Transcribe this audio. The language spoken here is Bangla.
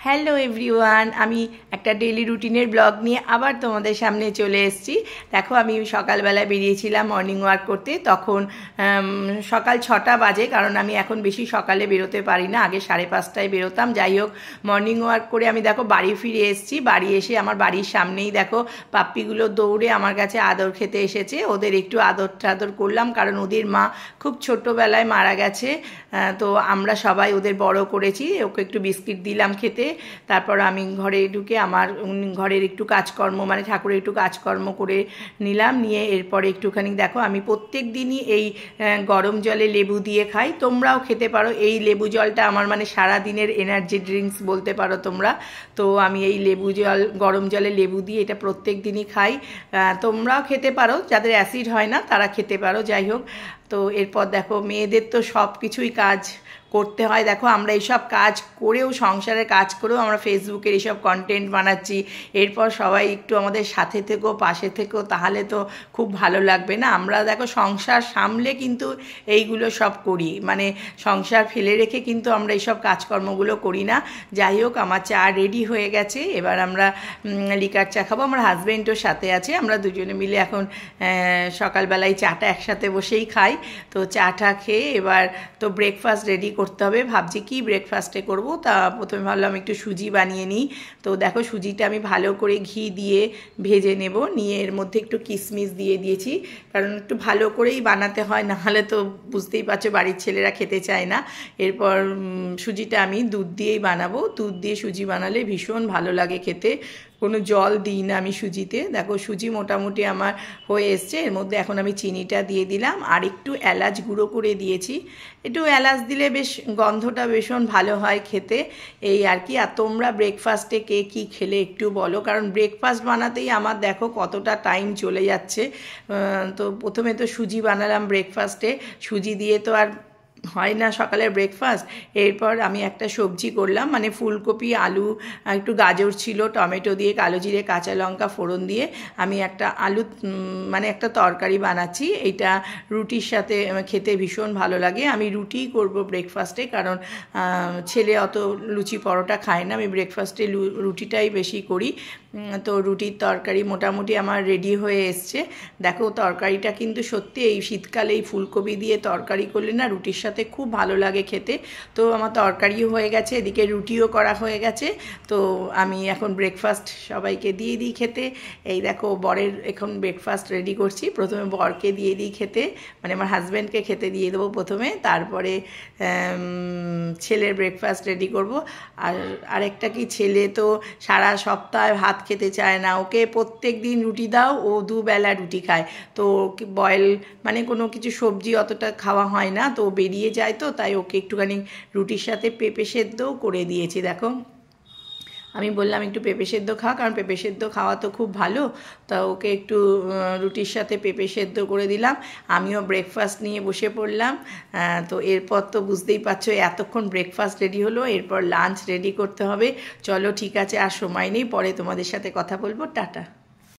হ্যালো এভরিওয়ান, আমি একটা ডেইলি রুটিনের ব্লগ নিয়ে আবার তোমাদের সামনে চলে এসেছি। দেখো, আমি সকালবেলায় বেরিয়েছিলাম মর্নিং ওয়াক করতে। তখন সকাল 6টা বাজে, কারণ আমি এখন বেশি সকালে বেরোতে পারি না, আগে 5:30টায় বেরোতাম। যাই হোক, মর্নিং ওয়াক করে আমি দেখো বাড়ি ফিরে এসেছি। বাড়ি এসে আমার বাড়ির সামনেই দেখো পাপ্পিগুলো দৌড়ে আমার কাছে আদর খেতে এসেছে। ওদের একটু আদর করলাম, কারণ ওদের মা খুব ছোটোবেলায় মারা গেছে। তো আমরা সবাই ওদের বড় করেছি। ওকে একটু বিস্কিট দিলাম খেতে। তারপর আমি ঘরে ঢুকে আমার ঘরের একটু কাজকর্ম, মানে ঠাকুরের একটু কাজকর্ম করে নিলাম। নিয়ে এরপরে একটুখানি দেখো, আমি প্রত্যেক দিনই এই গরম জলে লেবু দিয়ে খাই। তোমরাও খেতে পারো। এই লেবু জলটা আমার মানে সারা দিনের এনার্জি ড্রিঙ্কস বলতে পারো তোমরা। তো আমি এই লেবু জল, গরম জলে লেবু দিয়ে এটা প্রত্যেক দিনই খাই। তোমরাও খেতে পারো, যাদের অ্যাসিড হয় না তারা খেতে পারো। যাই হোক, তো এরপর দেখো মেয়েদের তো সব কিছুই কাজ করতে হয়। দেখো, আমরা এইসব কাজ করেও, সংসারের কাজ করেও আমরা ফেসবুকের এইসব কন্টেন্ট বানাচ্ছি। এরপর সবাই একটু আমাদের সাথে থেকো, পাশে থেকো, তাহলে তো খুব ভালো লাগবে না? আমরা দেখো সংসার সামলে কিন্তু এইগুলো সব করি, মানে সংসার ফেলে রেখে কিন্তু আমরা এইসব কাজকর্মগুলো করি না। যাই হোক, আমার চা রেডি হয়ে গেছে। এবার আমরা লিকার চা খাবো। আমার হাজব্যান্ডও সাথে আছে। আমরা দুজনে মিলে এখন সকালবেলায় চাটা একসাথে বসেই খাই। তো চাটা খেয়ে এবার তো ব্রেকফাস্ট রেডি করতে হবে। ভাবছি কি ব্রেকফাস্টে করব। তা প্রথমে ভাবলাম একটু সুজি বানিয়ে নিই। তো দেখো, সুজিটা আমি ভালো করে ঘি দিয়ে ভেজে নেব। নিয়ে এর মধ্যে একটু কিশমিশ দিয়ে দিয়েছি, কারণ একটু ভালো করেই বানাতে হয়, নাহলে তো বুঝতেই পারছো বাড়ির ছেলেরা খেতে চায় না। এরপর সুজিটা আমি দুধ দিয়েই বানাবো। দুধ দিয়ে সুজি বানালে ভীষণ ভালো লাগে খেতে। কোনো জল দিই না আমি সুজিতে। দেখো, সুজি মোটামুটি আমার হয়ে এসছে। এর মধ্যে এখন আমি চিনিটা দিয়ে দিলাম, আর একটু এলাচ গুঁড়ো করে দিয়েছি। একটু এলাচ দিলে বেশ গন্ধটা ভীষণ ভালো হয় খেতে, এই আর কি। আর তোমরা ব্রেকফাস্টে কে কী খেলে একটু বলো, কারণ ব্রেকফাস্ট বানাতেই আমার দেখো কতটা টাইম চলে যাচ্ছে। তো প্রথমে তো সুজি বানালাম ব্রেকফাস্টে। সুজি দিয়ে তো আর হয় না সকালের ব্রেকফাস্ট। এরপর আমি একটা সবজি করলাম, মানে ফুলকপি, আলু, একটু গাজর ছিল, টমেটো দিয়ে, কালো জিরে, কাঁচা লঙ্কা ফোড়ন দিয়ে আমি একটা আলু, মানে একটা তরকারি বানাচ্ছি। এইটা রুটির সাথে খেতে ভীষণ ভালো লাগে। আমি রুটিই করব ব্রেকফাস্টে, কারণ ছেলে অত লুচি পরোটা খায় না। আমি ব্রেকফাস্টে রুটিটাই বেশি করি। তো রুটির তরকারি মোটামুটি আমার রেডি হয়ে এসছে। দেখো, তরকারিটা কিন্তু সত্যি এই শীতকালে এই ফুলকপি দিয়ে তরকারি করলে না রুটির সাথে খুব ভালো লাগে খেতে। তো আমার তরকারিও হয়ে গেছে, এদিকে রুটিও করা হয়ে গেছে। তো আমি এখন ব্রেকফাস্ট সবাইকে দিয়ে দিই খেতে। এই দেখো, বরের এখন ব্রেকফাস্ট রেডি করছি। প্রথমে বরকে দিয়ে দিই খেতে, মানে আমার হাজব্যান্ডকে খেতে দিয়ে দেবো প্রথমে, তারপরে ছেলের ব্রেকফাস্ট রেডি করব। আর আরেকটা কি, ছেলে তো সারা সপ্তাহে ভাত খেতে চায় না। ওকে প্রত্যেক দিন রুটি দাও, ও দুবেলা রুটি খায়। তো বয়েল মানে কোনো কিছু সবজি অতটা খাওয়া হয় না, তো বেরিয়ে যায়। তো তাই ওকে একটুখানি রুটির সাথে পেঁপে সেদ্ধও করে দিয়েছি। দেখো, আমি বললাম একটু পেঁপে সেদ্ধ খাওয়া, কারণ পেঁপে সেদ্ধ খাওয়া তো খুব ভালো। তা ওকে একটু রুটির সাথে পেঁপে সেদ্ধ করে দিলাম। আমিও ব্রেকফাস্ট নিয়ে বসে পড়লাম। তো এরপর তো বুঝতেই পারছো, এতক্ষণ ব্রেকফাস্ট রেডি হলো, এরপর লাঞ্চ রেডি করতে হবে। চলো ঠিক আছে, আর সময় নেই, পরে তোমাদের সাথে কথা বলবো। টাটা।